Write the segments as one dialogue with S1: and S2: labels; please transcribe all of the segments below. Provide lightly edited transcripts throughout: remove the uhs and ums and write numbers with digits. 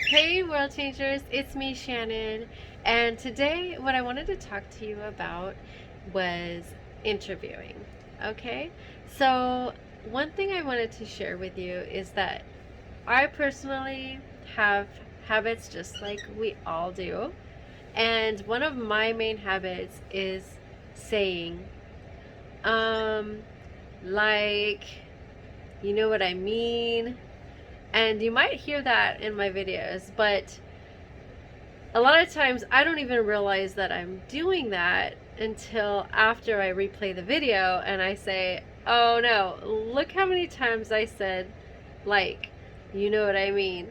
S1: Hey World Changers, it's me Shannon, and today what I wanted to talk to you about was interviewing. Okay, so one thing I wanted to share with you is that I personally have habits just like we all do, and one of my main habits is saying, um, like, you know what I mean? And you might hear that in my videos, but a lot of times I don't even realize that I'm doing that until after I replay the video and I say, oh no, look how many times I said, like, you know what I mean?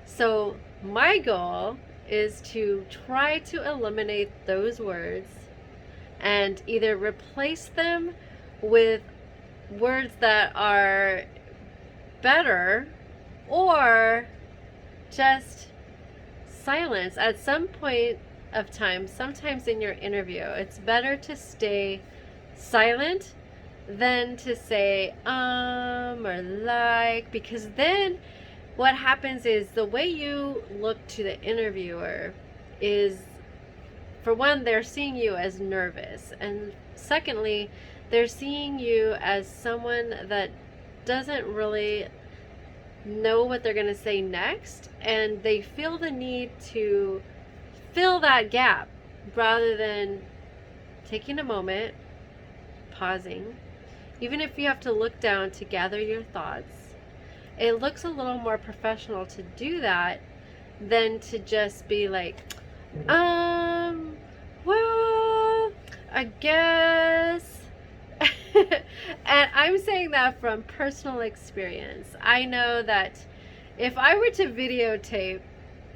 S1: So my goal is to try to eliminate those words and either replace them with words that are better or just silence at some point of time. Sometimes in your interview it's better to stay silent than to say or like, because then what happens is the way you look to the interviewer is, for one, they're seeing you as nervous, and secondly, they're seeing you as someone that doesn't really know what they're going to say next, and they feel the need to fill that gap rather than taking a moment, pausing. Even if you have to look down to gather your thoughts, it looks a little more professional to do that than to just be like, well, I guess. And I'm saying that from personal experience. I know that if I were to videotape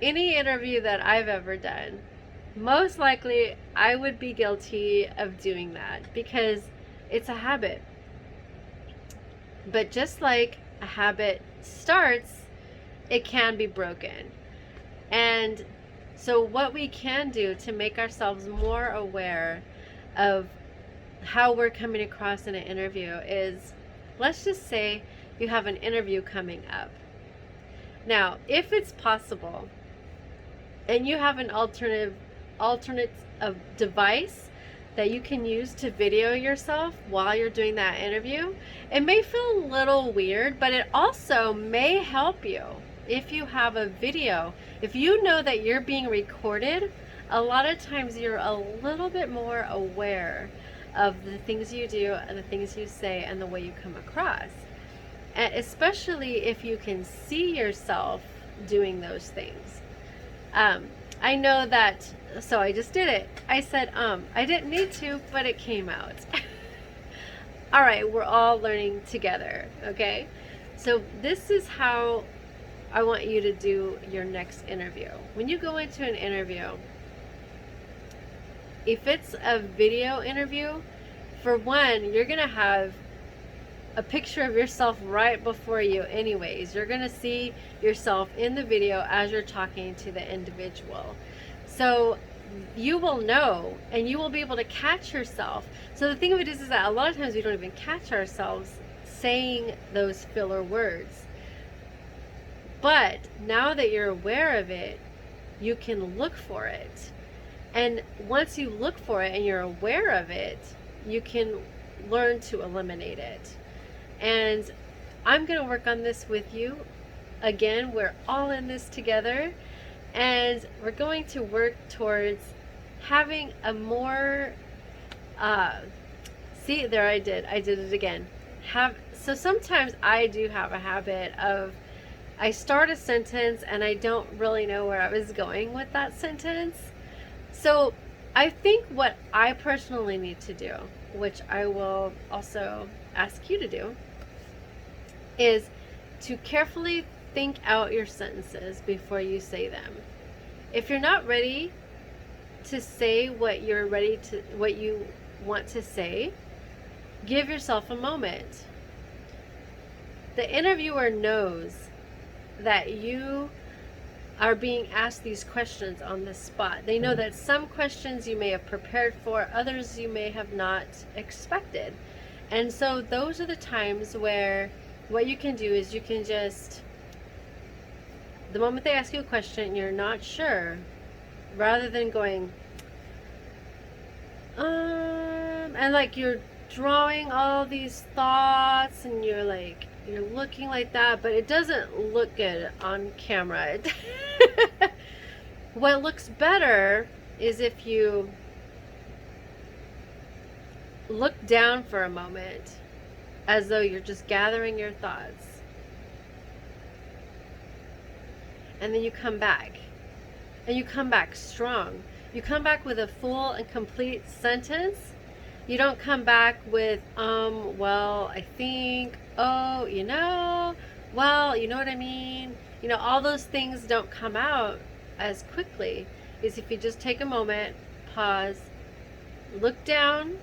S1: any interview that I've ever done, most likely I would be guilty of doing that because it's a habit. But just like a habit starts, it can be broken. And so, what we can do to make ourselves more aware of how we're coming across in an interview is, let's just say you have an interview coming up. Now, if it's possible and you have an alternate device that you can use to video yourself while you're doing that interview, it may feel a little weird, but it also may help you if you have a video. If you know that you're being recorded, a lot of times you're a little bit more aware of the things you do and the things you say and the way you come across. And especially if you can see yourself doing those things. I know that, so I just did it. I said, I didn't need to, but it came out. All right, we're all learning together, okay? So this is how I want you to do your next interview. When you go into an interview, if it's a video interview, for one, you're going to have a picture of yourself right before you anyways. You're going to see yourself in the video as you're talking to the individual. So you will know and you will be able to catch yourself. So the thing of it is that a lot of times we don't even catch ourselves saying those filler words. But now that you're aware of it, you can look for it. And once you look for it and you're aware of it, you can learn to eliminate it. And I'm going to work on this with you. Again, we're all in this together. And we're going to work towards having a more, see, there I did it again. So sometimes I do have a habit of, I start a sentence and I don't really know where I was going with that sentence. So I think what I personally need to do, which I will also ask you to do, is to carefully think out your sentences before you say them. If you're not ready to say what you want to say, give yourself a moment. The interviewer knows that you are being asked these questions on the spot. They know that some questions you may have prepared for, others you may have not expected. And so those are the times where what you can do is you can just the moment they ask you a question and you're not sure, rather than going, and like you're drawing all these thoughts and you're looking like that, but it doesn't look good on camera. What looks better is if you look down for a moment as though you're just gathering your thoughts. And then you come back. And you come back strong. You come back with a full and complete sentence. You don't come back with, well, I think, oh, well, you know what I mean? All those things don't come out as quickly as if you just take a moment, pause, look down,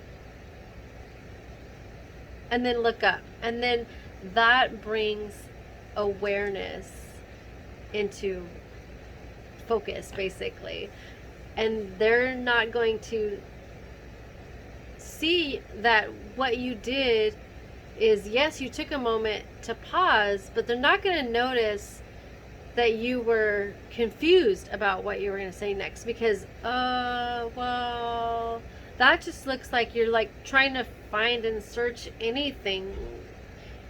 S1: and then look up. And then that brings awareness into focus, basically. And they're not going to see that what you did is, yes, you took a moment to pause, but they're not going to notice that you were confused about what you were going to say next, because well, that just looks like you're like trying to find and search anything.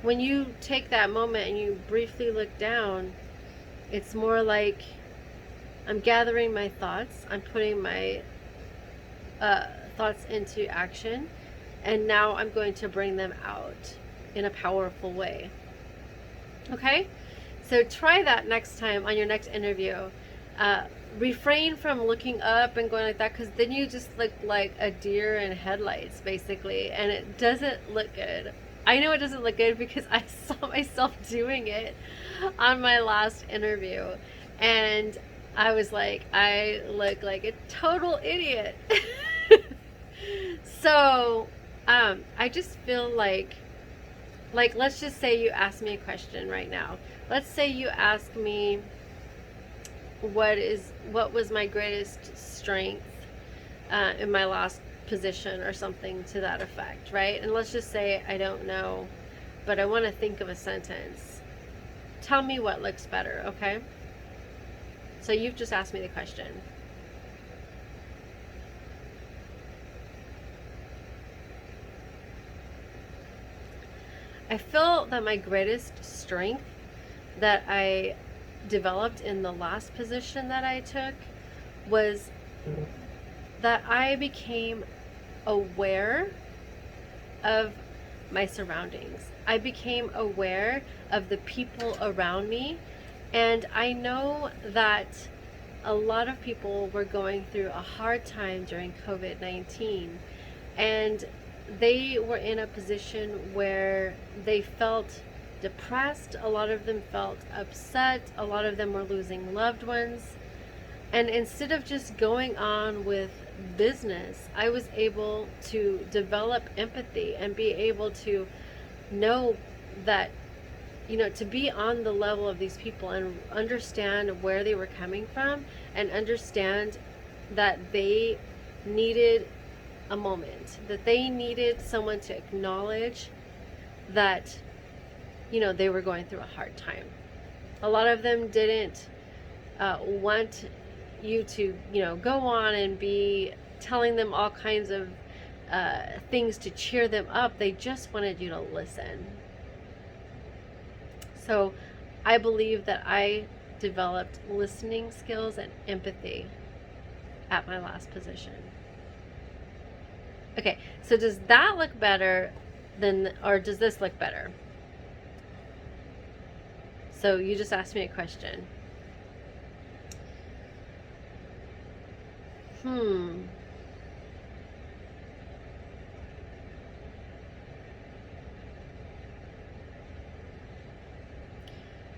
S1: When you take that moment and you briefly look down, it's more like, I'm gathering my thoughts, I'm putting my thoughts into action, and now I'm going to bring them out in a powerful way. Okay? So try that next time on your next interview. Refrain from looking up and going like that, because then you just look like a deer in headlights, basically, and it doesn't look good. I know it doesn't look good because I saw myself doing it on my last interview, and I was like, I look like a total idiot. So I just feel like let's just say you ask me a question right now. Let's say you ask me what was my greatest strength in my last position, or something to that effect, right? And let's just say I don't know, but I want to think of a sentence. Tell me what looks better, okay? So you've just asked me the question. I feel that my greatest strength that I developed in the last position that I took was that I became aware of my surroundings. I became aware of the people around me, and I know that a lot of people were going through a hard time during COVID-19, and they were in a position where they felt depressed. A lot of them felt upset. A lot of them were losing loved ones. And instead of just going on with business, I was able to develop empathy and be able to know that, to be on the level of these people and understand where they were coming from, and understand that they needed a moment, that they needed someone to acknowledge that, they were going through a hard time. A lot of them didn't want you to, go on and be telling them all kinds of things to cheer them up. They just wanted you to listen. So I believe that I developed listening skills and empathy at my last position. Okay, so does that look better or does this look better? So you just asked me a question.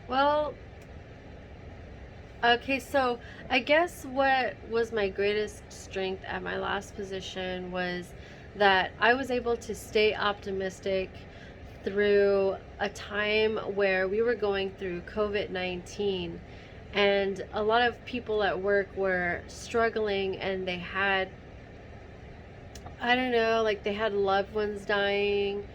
S1: Well, okay, so I guess what was my greatest strength at my last position was that I was able to stay optimistic through a time where we were going through COVID-19, and a lot of people at work were struggling, and they had, I don't know, like they had loved ones dying,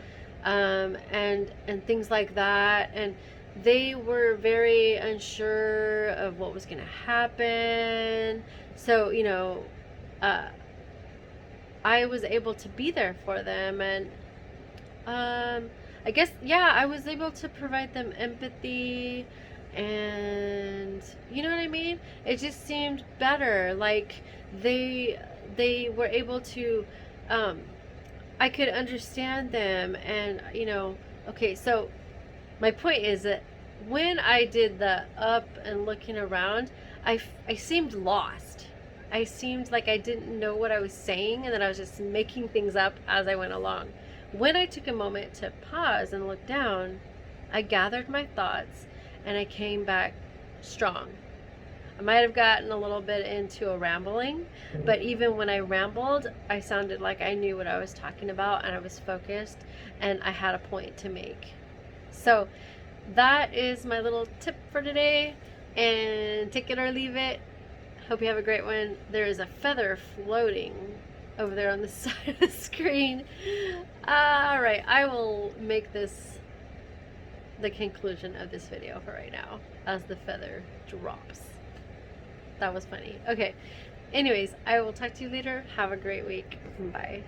S1: and things like that, and they were very unsure of what was going to happen. So, uh, I was able to be there for them, and I guess, yeah, I was able to provide them empathy, and you know what I mean? It just seemed better. Like they were able to, um, I could understand them, and okay, so my point is that when I did the up and looking around, I seemed lost. I seemed like I didn't know what I was saying and that I was just making things up as I went along. When I took a moment to pause and look down, I gathered my thoughts and I came back strong. I might have gotten a little bit into a rambling, but even when I rambled, I sounded like I knew what I was talking about and I was focused and I had a point to make. So that is my little tip for today, and take it or leave it. Hope you have a great one. There is a feather floating over there on the side of the screen. All right, I will make this the conclusion of this video for right now as the feather drops. That was funny. Okay, anyways, I will talk to you later. Have a great week. Bye.